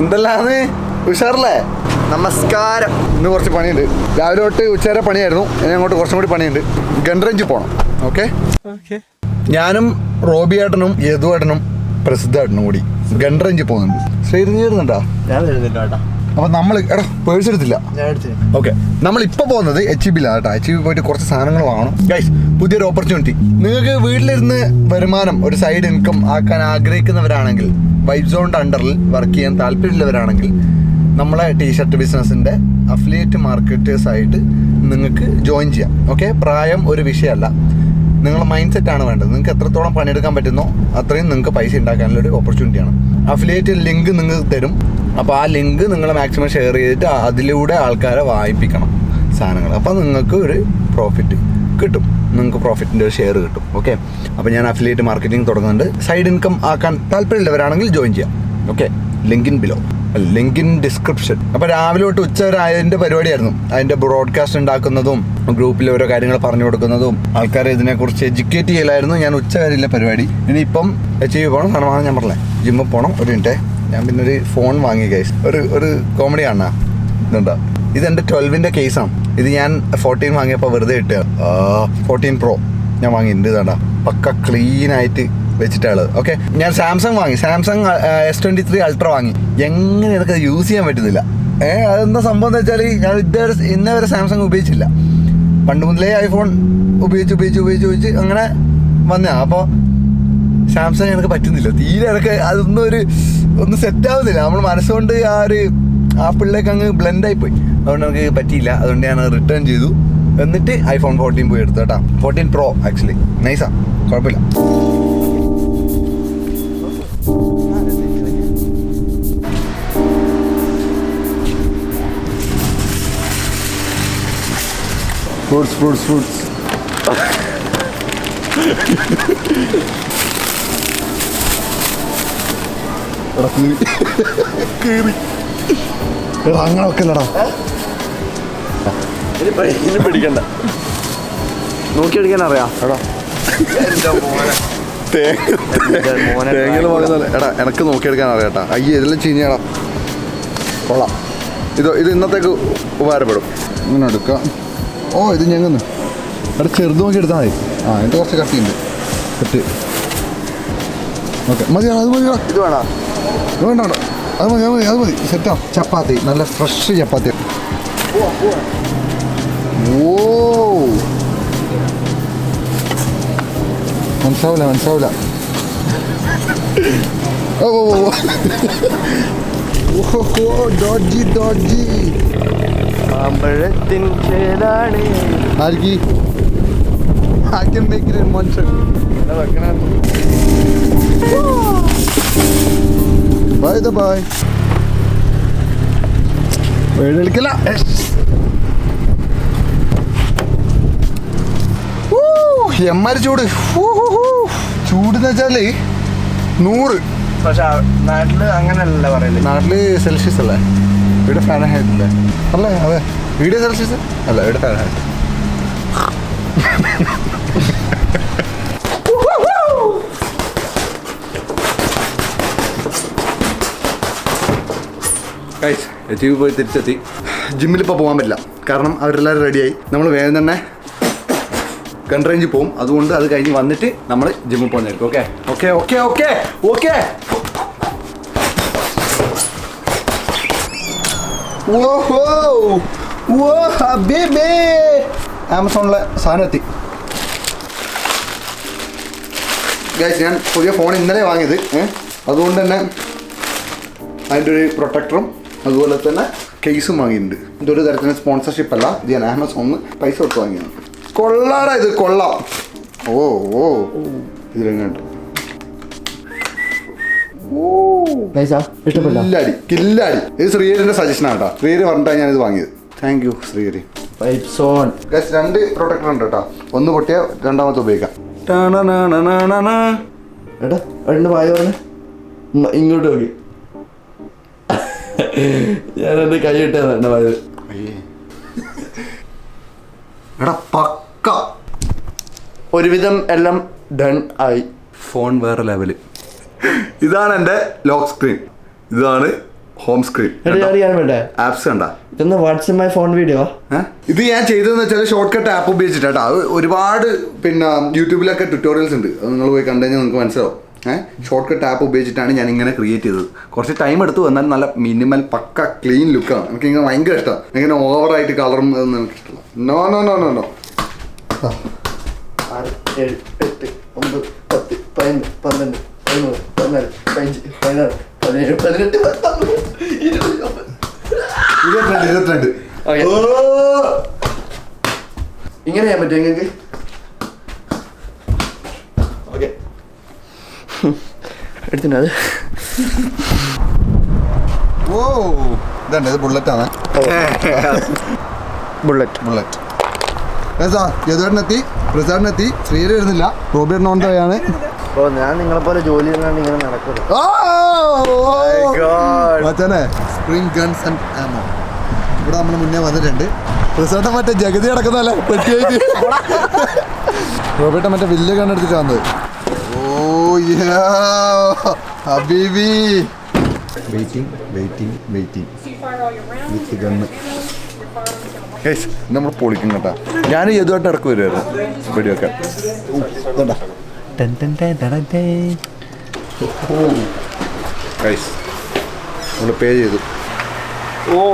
എന്തെല്ലാന്ന് ഉഷാറല്ലേ? നമസ്കാരം. ഇന്ന് കുറച്ച് പണിയുണ്ട്. രാവിലെ തൊട്ട് ഉച്ചവരെ പണിയായിരുന്നു. ഇനി അങ്ങോട്ട് കുറച്ചും കൂടി പണിയുണ്ട്. ഗൺ റേഞ്ച് പോകണം. ഓക്കെ. ഞാനും റോബിയേട്ടനും യദുവേട്ടനും പ്രസിദ്ധേട്ടനും കൂടി ഗൺ റേഞ്ച് പോകുന്നുണ്ട്. ശ്രീഹരി വരുന്നുണ്ടോ? ഞാൻ വരുന്നില്ല കേട്ടോ. അപ്പൊ നമ്മൾ പേഴ്സ് എടുത്തില്ല. ഓക്കെ, നമ്മളിപ്പോ പോകുന്നത് HEB കേട്ടോ. HEB പോയിട്ട് കുറച്ച് സാധനങ്ങൾ വാങ്ങണം ഗൈസ്. പുതിയൊരു ഓപ്പർച്യൂണിറ്റി. നിങ്ങൾക്ക് വീട്ടിലിരുന്ന് വരുമാനം ഒരു സൈഡ് ഇൻകം ആക്കാൻ ആഗ്രഹിക്കുന്നവരാണെങ്കിൽ, വൈബ്സോണിന്റെ അണ്ടറിൽ വർക്ക് ചെയ്യാൻ താല്പര്യമുള്ളവരാണെങ്കിൽ, നമ്മളെ ടീഷർട്ട് ബിസിനസിന്റെ അഫിലിയേറ്റ് മാർക്കറ്റേഴ്സ് ആയിട്ട് നിങ്ങൾക്ക് ജോയിൻ ചെയ്യാം. ഓക്കെ, പ്രായം ഒരു വിഷയമല്ല. നിങ്ങളുടെ മൈൻഡ് സെറ്റാണ് വേണ്ടത്. നിങ്ങൾക്ക് എത്രത്തോളം പണിയെടുക്കാൻ പറ്റുന്നോ അത്രയും നിങ്ങൾക്ക് പൈസ ഉണ്ടാക്കാനുള്ളൊരു ഓപ്പർച്യൂണിറ്റിയാണ്. അഫിലിയേറ്റ് ലിങ്ക് നിങ്ങൾക്ക് തരും. അപ്പോൾ ആ ലിങ്ക് നിങ്ങൾ മാക്സിമം ഷെയർ ചെയ്തിട്ട് അതിലൂടെ ആൾക്കാരെ വായിപ്പിക്കണം സാധനങ്ങൾ. അപ്പോൾ നിങ്ങൾക്ക് ഒരു പ്രോഫിറ്റ് കിട്ടും. നിങ്ങൾക്ക് പ്രോഫിറ്റിൻ്റെ ഒരു ഷെയർ കിട്ടും. ഓക്കെ, അപ്പോൾ ഞാൻ അഫിലിയേറ്റ് മാർക്കറ്റിംഗ് തുടങ്ങുന്നുണ്ട്. സൈഡ് ഇൻകം ആക്കാൻ താല്പര്യമുള്ളവരാണെങ്കിൽ ജോയിൻ ചെയ്യാം. Okay, link in below, link in description. അപ്പോൾ രാവിലെ തൊട്ട് ഉച്ച വരെ അതിൻ്റെ പരിപാടിയായിരുന്നു. അതിൻ്റെ ബ്രോഡ്കാസ്റ്റ് ഉണ്ടാക്കുന്നതും ഗ്രൂപ്പിൽ ഓരോ കാര്യങ്ങൾ പറഞ്ഞു കൊടുക്കുന്നതും ആൾക്കാരെ ഇതിനെക്കുറിച്ച് എഡ്യൂക്കേറ്റ് ചെയ്യലായിരുന്നു ഞാൻ ഉച്ച വരെയുള്ള പരിപാടി. ഇനിയിപ്പം HEB പോകണം, സാധനം വാങ്ങാൻ ഞാൻ പറഞ്ഞില്ലേ, ജിമ്മിൽ പോകണം. ഒരു മിനിറ്റ്, ഞാൻ പിന്നെ ഒരു ഫോൺ വാങ്ങി ഗൈസ്. ഒരു കോമഡി കാണാ ഇതുണ്ടോ? ഇതെൻ്റെ 12-ന്റെ കേസാണ്. ഇത് ഞാൻ 14 വാങ്ങിയപ്പോൾ വെറുതെ ഇട്ടുക. 14 Pro ഞാൻ വാങ്ങിയിട്ടുണ്ട്. ഇതാണ്ടാ പക്ക ക്ലീനായിട്ട് വെച്ചിട്ടുള്ളത്. ഓക്കെ, ഞാൻ സാംസങ് വാങ്ങി. സാംസങ് S23 Ultra വാങ്ങി. എങ്ങനെ എനിക്കത് യൂസ് ചെയ്യാൻ പറ്റുന്നില്ല. അതെന്താ സംഭവം എന്ന് വെച്ചാൽ, ഞാൻ ഇന്നേ വരെ സാംസങ് ഉപയോഗിച്ചില്ല. പണ്ട് മുതലേ ഐഫോൺ ഉപയോഗിച്ച് അങ്ങനെ വന്നതാണ്. അപ്പോൾ സാംസങ് എനിക്ക് പറ്റുന്നില്ല തീരെ. എനിക്ക് ഒന്നും സെറ്റാവുന്നില്ല. നമ്മൾ മനസ്സുകൊണ്ട് ആ പിള്ളേക്ക് അങ്ങ് ബ്ലെൻഡായി പോയി. അതുകൊണ്ട് എനിക്ക് പറ്റിയില്ല. അതുകൊണ്ട് ഞാൻ റിട്ടേൺ ചെയ്തു. എന്നിട്ട് iPhone 14 പോയി എടുത്തു കേട്ടോ. 14 Pro ആക്ച്വലി നൈസാ, കുഴപ്പമില്ല. ഫ്രൂട്ട്സ് അങ്ങനെ വെക്കല്ലടാ. ഇനി പിടിക്കണ്ട, നോക്കിയെടുക്കാൻ അറിയാം. തേങ്ങ പറയുന്നത് എടാ എനക്ക് നോക്കിയെടുക്കാൻ അറിയാട്ടാ. അയ്യേ, ഇതെല്ലാം ചീഞ്ഞടാ. കൊള്ളാം. ഇത് ഇന്നത്തേക്ക് ഉപകാരപ്പെടും. ഇങ്ങനെ എടുക്കാം. ഓ, ഇത് ഞങ്ങന്ന് എടാ ചെറുത് നോക്കി എടുത്താൽ മതി. എന്നിട്ട് കുറച്ച് കട്ടിയുണ്ട് കട്ട്. ഓക്കെ, മതിയാണോ? അത് മതിയാ. ഇത് വേണോ? വേണ്ട, അത് മതി. സെറ്റാ. ചപ്പാത്തി, നല്ല ഫ്രഷ് ചപ്പാത്തി. ഓ, മനസ്സിലാവില്ല. ഓ ഡോഡ്ജി മാമ്പഴത്തിൻ ചേലാണ്. മനുഷ്യൻ ബൈ വേടിക്കല. എമ്മാര് ചൂടെന്ന് വെച്ചാല് 100. പക്ഷെ നാട്ടില് അങ്ങനെയല്ല പറയല്ലേ. നാട്ടില് സെൽഷ്യസ് അല്ലേ, ഇവിടെ ഫാരൻഹൈറ്റ് അല്ലേ? അല്ലേ? അതെ, വീഡിയോ സെൽഷ്യസ് അല്ല, ഇവിടെ ഫാരൻഹൈറ്റ്. HEB പോയി തിരിച്ചെത്തി. ജിമ്മിലിപ്പോൾ പോകാൻ പറ്റില്ല, കാരണം അവരെല്ലാവരും റെഡിയായി. നമ്മൾ വേഗം തന്നെ ഗൺ റേഞ്ചിൽ പോകും. അതുകൊണ്ട് അത് കഴിഞ്ഞ് വന്നിട്ട് നമ്മൾ ജിമ്മിൽ പോകുന്നതായിരിക്കും. ഓക്കെ. ആമസോണിലെ സാധനം എത്തി ഗൈസ്. ഞാൻ പുതിയ ഫോൺ ഇന്നലെ വാങ്ങിയത്. അതുകൊണ്ട് തന്നെ അതിൻ്റെ ഒരു പ്രൊട്ടക്ടറും അതുപോലെ തന്നെ കേസും വാങ്ങിയിട്ടുണ്ട്. ഇതൊരു തരത്തിന് സ്പോൺസർഷിപ്പ് അല്ല, ഇത് ഞാൻ ആമസോണിൽ പൈസ കൊടുത്ത് വാങ്ങിയതാണ്. കൊള്ളാടാ, ഇത് കൊള്ളാം. ഓ ഇതിലെങ്ങാണ്ട് കില്ലാടി. ഇത് ശ്രീഹരിന്റെ സജഷൻ ആട്ടോ. ശ്രീഹരി പറഞ്ഞിട്ടാണ് ഞാനിത് വാങ്ങിയത്. Thank you Srihari. വൈബ്സോൺ 2 പ്രൊട്ടക്ടർ ഉണ്ട് കേട്ടോ. ഒന്ന് പൊട്ടിയാൽ രണ്ടാമത്തെ ഉപയോഗിക്കാം. എടാ വായ പറഞ്ഞ ഇങ്ങോട്ട് നോക്കി. ഞാനെന്റെ കൈ ഇട്ടാണ് എന്റെ വായ. എടാ പക്ക ഒരുവിധം എല്ലാം ഡൺ ആയി. ഫോൺ വേറെ ലെവല്. ഇതാണ് എൻ്റെ ലോക്ക് സ്ക്രീൻ, ഇതാണ് ഹോം സ്ക്രീൻ ആപ്സ് കണ്ട ഇതൊന്ന് വാട്സ്ആപ്പ് മൈ ഫോൺ വീഡിയോ. ഇത് ഞാൻ ചെയ്തതെന്ന് വെച്ചാൽ ഷോർട്ട് കട്ട് ആപ്പ് ഉപയോഗിച്ചിട്ടാ. അത് ഒരുപാട് പിന്നെ യൂട്യൂബിലൊക്കെ ട്യൂട്ടോറിയൽസ് ഉണ്ട്, അത് നിങ്ങൾ പോയി കണ്ടു കഴിഞ്ഞാൽ നിങ്ങൾക്ക് മനസ്സിലാവും. ഷോർട്ട് കട്ട് ആപ്പ് ഉപയോഗിച്ചിട്ടാണ് ഞാൻ ഇങ്ങനെ ക്രിയേറ്റ് ചെയ്തത്. കുറച്ച് ടൈം എടുത്തു, എന്നാൽ നല്ല മിനിമൽ പക്ക ക്ലീൻ ലുക്കാണ്. എനിക്ക് ഇങ്ങനെ ഭയങ്കര ഇഷ്ടമാണ്. ഇങ്ങനെ ഓവറായിട്ട് കളറും അതൊന്നും എനിക്ക് ഇഷ്ടമല്ല. No no no no no 6, 7, 8, 9, 10, 11, 12, 13, 14, 15, 16, 17, 18, 22. ഇങ്ങനെ ചെയ്യാൻ പറ്റും നിങ്ങൾക്ക്? ഓക്കെ എടുത്തിട്ടത്. ഓ ഇതണ്ട്, ഇത് ബുള്ളറ്റാണ്. ബുള്ളറ്റ് യദുവേട്ടനെത്തി, റിസാർട്ടിനെത്തി, ശ്രീഹരി വരുന്നില്ല, റോബിയേട്ടൻ ഓൺ ആണ്. ഓ ഞാൻ നിങ്ങളെ പോലെ ജോലി ചെയ്യാണ്ട് ഇങ്ങനെ നടക്കുന്നത്. സ്പ്രിംഗ് ഗൺസ് ആൻഡ് ആമോ ഇവിടെ നമ്മൾ മുന്നേ വന്നിട്ടുണ്ട്. റിസാർട്ട് മറ്റേ ജഗതി കിടക്കുന്നല്ലേ പെട്ടിയായിട്ട്. റോബിയേട്ടൻ മറ്റേ വലിയ കണ്ണെടുത്തിട്ട് വന്നത്. ഓ ഹബീബി വെയിറ്റിംഗ് വിത്ത് ഗണ്ണ്. നമ്മൾ പൊളിക്കും കേട്ടാ. ഞാൻ യദുവായിട്ട് ഇറക്കി വരുമായിരുന്നു വെടിയൊക്കെ. നമ്മൾ പേ ചെയ്തു. 2,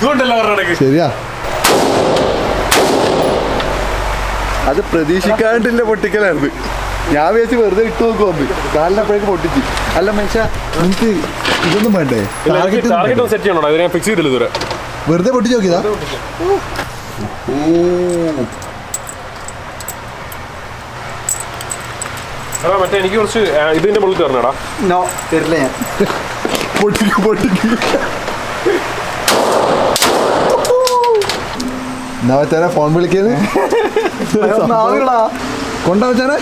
3 ശരിയാ. അത് പ്രതീക്ഷിക്കാണ്ടില്ല പൊട്ടിക്കലായിരുന്നു. ഞാൻ വിചാരിച്ച് വെറുതെ ഇട്ട് നോക്കുവന്ന് കാലിനപ്പോഴേക്ക് പൊട്ടിച്ച്. അല്ല മനുഷ്യ നിനക്ക് ഇതൊന്നും വേണ്ടേ? വെറുതെ പൊട്ടിച്ച് നോക്കിയതാ. മറ്റേ എനിക്ക് കുറച്ച് ഇതിന്റെ മുകളിൽ തരണടാ. നോ തരില്ല ഞാൻ. പൊട്ടിക്ക് എന്നാ വെച്ചാനെ ഫോൺ വിളിക്കുന്നത് കൊണ്ടാ വെച്ചാനെ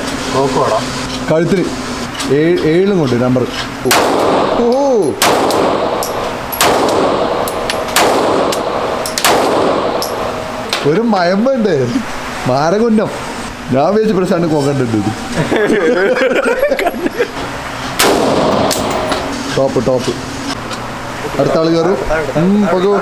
കഴുത്തിന് 7 കൊണ്ട് നമ്പർ. ഓ ഒരു മയമ്പുണ്ട് മാരകുന്നം. ഞാൻ വിചാരിച്ച പ്രശ്നമാണ് കൊക്കണ്ടിട്ട്. ടോപ്പ് അടുത്ത ആള് കയറും. പകു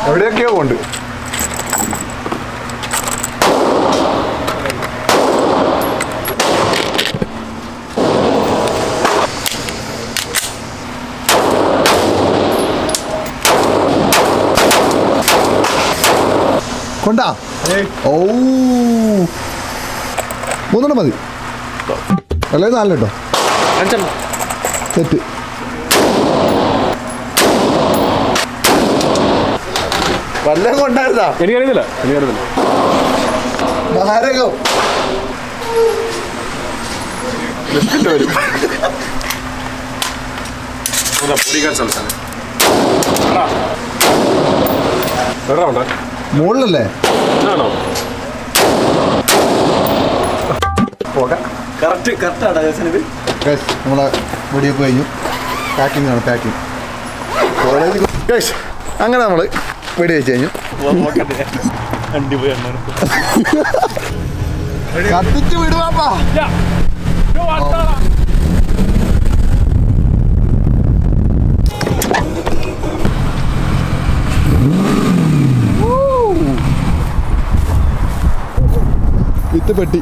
എവിടെയൊക്കെയോ ഉണ്ട്. കൊണ്ടാ. ഓ 3 മതി അല്ലേ? 4 കേട്ടോ. സെറ്റ്. വല്ലതും കൊണ്ടായിരുന്നാ? എനിക്കറിയുന്നില്ല. മാരകം മുകളിലല്ലേ? നമ്മളെ വെടിയൊക്കെ കഴിഞ്ഞു. പാക്കിംഗ് ആണ് പാക്കിംഗ്. അങ്ങനെ നമ്മൾ വെടി വെച്ച് കഴിഞ്ഞു. കത്തിച്ച് വിടുവാപ്പാ. വിത്ത് പെട്ടി.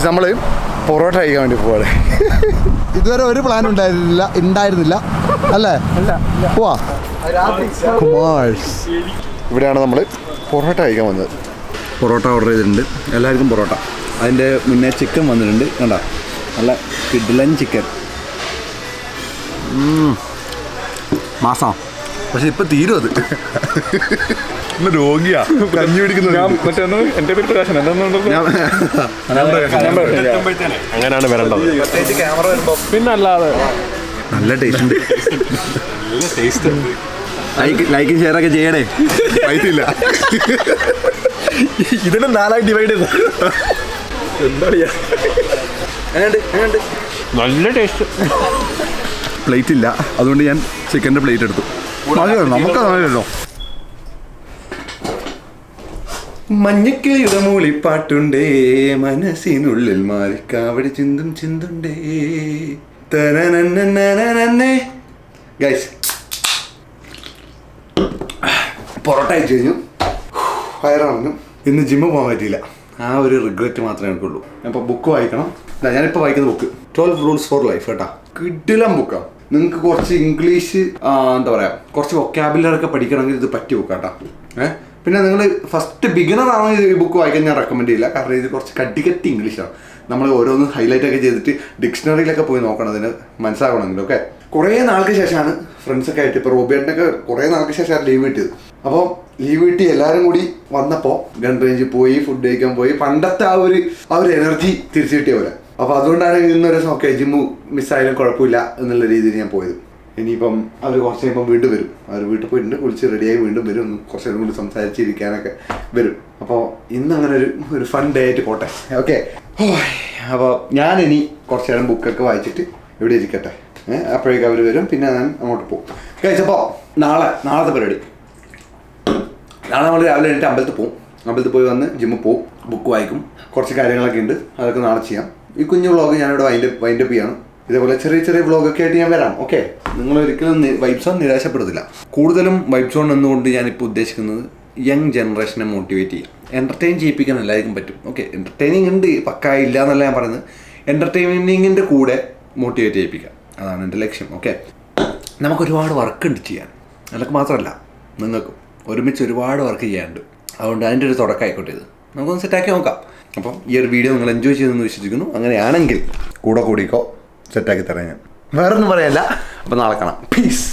നമ്മള് പൊറോട്ട കഴിക്കാൻ വേണ്ടി പോവാണ്. ഇതുവരെ ഒരു പ്ലാൻ ഉണ്ടായിരുന്നില്ല അല്ലേ? പോവാ. ഇവിടെയാണ് നമ്മൾ പൊറോട്ട കഴിക്കാൻ വന്നത്. പൊറോട്ട ഓർഡർ ചെയ്തിട്ടുണ്ട്. എല്ലാവർക്കും പൊറോട്ട. അതിൻ്റെ മുന്നേ ചിക്കൻ വന്നിട്ടുണ്ട്. കണ്ട നല്ല കിഡിലൻ ചിക്കൻ. മാസം പക്ഷെ ഇപ്പൊ തീരും. അത് രോഗിയാ കഞ്ഞി പിടിക്കുന്നത്. അങ്ങനെയാണ് വരേണ്ടത്. പിന്നല്ലാതെ നല്ല ടേസ്റ്റ് ഉണ്ട്. ലൈക്കും ഷെയറൊക്കെ ചെയ്യണേ. പൈസയില്ല. ഇതിനെ 4 ഡിവൈഡ് ചെയ്ത എന്താ എങ്ങനെയുണ്ട് നല്ല ടേസ്റ്റ്. പ്ലേറ്റ് ഇല്ല, അതുകൊണ്ട് ഞാൻ ചിക്കൻ്റെ പ്ലേറ്റ് എടുത്തു. നമുക്ക് അതല്ലോ. മഞ്ഞക്കിളിയുടെ മൂളിപ്പാട്ടുണ്ടേ, മനസ്സിനുള്ളിൽ മാറിക്കാവടി ചിന്തുണ്ടേ. ഗൈസ് പൊറോട്ട അയച്ചു കഴിഞ്ഞു, വയറിറങ്ങും. ഇന്ന് ജിമ്മ് പോകാൻ പറ്റിയില്ല, ആ ഒരു റിഗ്രറ്റ് മാത്രമേ എനിക്കുള്ളൂ. അപ്പോൾ ബുക്ക് വായിക്കണം. ഞാനിപ്പോൾ വായിക്കുന്ന ബുക്ക് 12 Rules for Life കേട്ടാ. കിടിലം ബുക്കാണ്. നിങ്ങൾക്ക് കുറച്ച് ഇംഗ്ലീഷ് എന്താ പറയുക, കുറച്ച് വൊക്കാബുലറി ഒക്കെ പഠിക്കണമെങ്കിൽ ഇത് പറ്റിയ ബുക്കാട്ടാ. പിന്നെ നിങ്ങൾ ഫസ്റ്റ് ബിഗിനർ ആണെങ്കിൽ ഈ ബുക്ക് വായിക്കാൻ ഞാൻ റെക്കമെൻഡ് ചെയ്യില്ല. കാരണം ഇത് കുറച്ച് കട്ടി ഇംഗ്ലീഷാണ്. നമ്മൾ ഓരോന്ന് ഹൈലൈറ്റ് ഒക്കെ ചെയ്തിട്ട് ഡിക്ഷണറിയിലൊക്കെ പോയി നോക്കണം അതിന് മനസ്സിലാക്കണമെങ്കിൽ. ഓക്കെ, കുറേ നാൾക്ക് ശേഷമാണ് ഫ്രണ്ട്സൊക്കെ ആയിട്ട്, ഇപ്പോൾ റോബിയേട്ടനൊക്കെ കുറേ നാൾക്ക് ശേഷമാണ് ലീവ് കിട്ടിയത്. അപ്പോൾ ലീവ് കിട്ടി എല്ലാവരും കൂടി വന്നപ്പോൾ ഗൺ റേഞ്ചിൽ പോയി, ഫുഡ് കഴിക്കാൻ പോയി. പണ്ടത്തെ ആ ഒരു എനർജി തിരിച്ചു കിട്ടിയ പോലെ. അപ്പോൾ അതുകൊണ്ടാണ് ഇന്നൊരു ദിവസം ഓക്കെ ജിമ്മ് മിസ്സായാലും കുഴപ്പമില്ല എന്നുള്ള രീതിയിൽ ഞാൻ പോയത്. ഇനിയിപ്പം അവർ കുറച്ച് കഴിയുമ്പം വീണ്ടും വരും. അവർ വീട്ടിൽ പോയിട്ടുണ്ട്, കുളിച്ച് റെഡിയായി വീണ്ടും വരും. കുറച്ച് നേരം കൂടി സംസാരിച്ചിരിക്കാനൊക്കെ വരും. അപ്പോൾ ഇന്ന് അങ്ങനെ ഒരു ഫൺ ഡേ ആയിട്ട് പോട്ടെ. ഓക്കെ, അപ്പോൾ ഞാനിനി കുറച്ച് നേരം ബുക്കൊക്കെ വായിച്ചിട്ട് ഇവിടെ ഇരിക്കട്ടെ. അപ്പോഴേക്കും അവർ വരും, പിന്നെ ഞാൻ അങ്ങോട്ട് പോകും. കഴിച്ചപ്പോൾ നാളത്തെ പരിപാടി. നാളെ നമ്മൾ രാവിലെ എണീറ്റ് അമ്പലത്തിൽ പോകും. അമ്പലത്തിൽ പോയി വന്ന് ജിമ്മിൽ പോകും, ബുക്ക് വായിക്കും. കുറച്ച് കാര്യങ്ങളൊക്കെ ഉണ്ട്, അതൊക്കെ നാളെ ചെയ്യാം. ഈ കുഞ്ഞു വ്ളോഗ് ഞാനിവിടെ വൈൻഡപ്പ് ചെയ്യണം. ഇതേപോലെ ചെറിയ വ്ളോഗൊക്കെ ആയിട്ട് ഞാൻ വരാം. ഓക്കെ, നിങ്ങളൊരിക്കലും വൈബ്സോൺ നിരാശപ്പെടുത്തില്ല. കൂടുതലും വൈബ്സോൺ എന്നുകൊണ്ട് ഞാനിപ്പോൾ ഉദ്ദേശിക്കുന്നത് യങ് ജനറേഷനെ മോട്ടിവേറ്റ് ചെയ്യാം. എൻ്റർടൈൻ ചെയ്യിപ്പിക്കാൻ എല്ലാവർക്കും പറ്റും. ഓക്കെ, എൻ്റർടൈനിങ് ഉണ്ട്, പക്ക ഇല്ല എന്നല്ല ഞാൻ പറയുന്നത്. എൻ്റർടൈനിങ്ങിൻ്റെ കൂടെ മോട്ടിവേറ്റ് ചെയ്യിപ്പിക്കാം, അതാണ് എൻ്റെ ലക്ഷ്യം. ഓക്കെ, നമുക്കൊരുപാട് വർക്ക് ഉണ്ട് ചെയ്യാൻ. എനിക്ക് മാത്രമല്ല, നിങ്ങൾക്കും ഒരുമിച്ച് ഒരുപാട് വർക്ക് ചെയ്യാനുണ്ട്. അതുകൊണ്ട് അതിൻ്റെ ഒരു തുടക്കമായിക്കോട്ടെ ഇത്. നമുക്കൊന്ന് സെറ്റാക്കി നോക്കാം. അപ്പം ഈ ഒരു വീഡിയോ നിങ്ങൾ എൻജോയ് ചെയ്തെന്ന് വിശ്വസിക്കുന്നു. അങ്ങനെയാണെങ്കിൽ കൂടിക്കോ, സെറ്റാക്കി തരാം ഞാൻ. വേറൊന്നും പറയല്ല. അപ്പം നാളെ കാണാം. പീസ്.